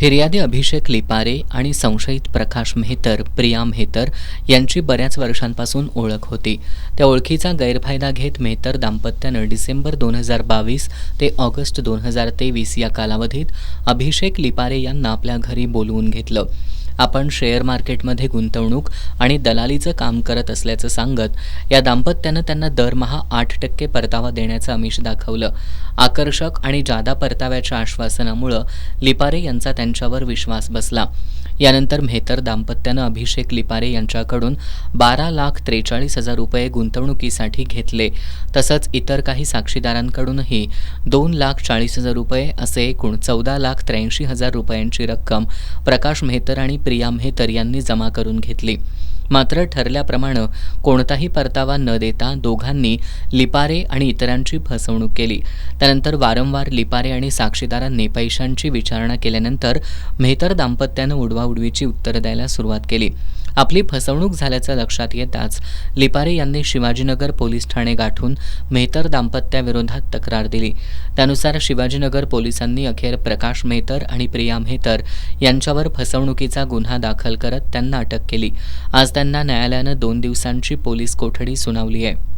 फिर्यादी अभिषेक लिपारे आणि संशयित प्रकाश मेहतर, प्रिया मेहतर यांची बऱ्याच वर्षांपासून ओळख होती. त्या ओळखीचा गैरफायदा घेत मेहतर दाम्पत्यानं डिसेंबर 2022 ते ऑगस्ट 2023 या कालावधीत अभिषेक लिपारे यांना आपल्या घरी बोलवून घेतलं. आपण शेअर मार्केटमध्ये गुंतवणूक आणि दलालीचं काम करत असल्याचं सांगत या दाम्पत्यानं त्यांना दरमहा 8% परतावा देण्याचं आमिष दाखवलं. आकर्षक आणि जादा परताव्याच्या आश्वासनामुळं लिपारे यांचा त्यांच्यावर विश्वास बसला. यानंतर मेहतर दाम्पत्यानं अभिषेक लिपारे यांच्याकडून 12,43,000 रुपये गुंतवणुकीसाठी घेतले. तसंच इतर काही साक्षीदारांकडूनही 2,40,000 रुपये असे एकूण 14,83,000 रुपयांची रक्कम प्रकाश मेहतर आणि प्रिया मेहतर यांनी जमा करून घेतली. मात्र ठरल्याप्रमाणे कोणताही परतावा न देता दोघांनी लिपारे आणि इतरांची फसवणूक केली. त्यानंतर वारंवार लिपारे आणि साक्षीदारांनी पैशांची विचारणा केल्यानंतर मेहतर दाम्पत्यानं उडवाउडवीची उत्तरं द्यायला सुरुवात केली. आपली फसवणूक झाल्याचं लक्षात येताच लिपारे यांनी शिवाजीनगर पोलीस ठाणे गाठून मेहतर दाम्पत्याविरोधात तक्रार दिली. त्यानुसार शिवाजीनगर पोलिसांनी अखेर प्रकाश मेहतर आणि प्रिया मेहतर यांच्यावर फसवणुकीचा गुन्हा दाखल करत त्यांना अटक केली. आज त्यांना न्यायालयानं 2 दिवसांची पोलीस कोठडी सुनावली आहे.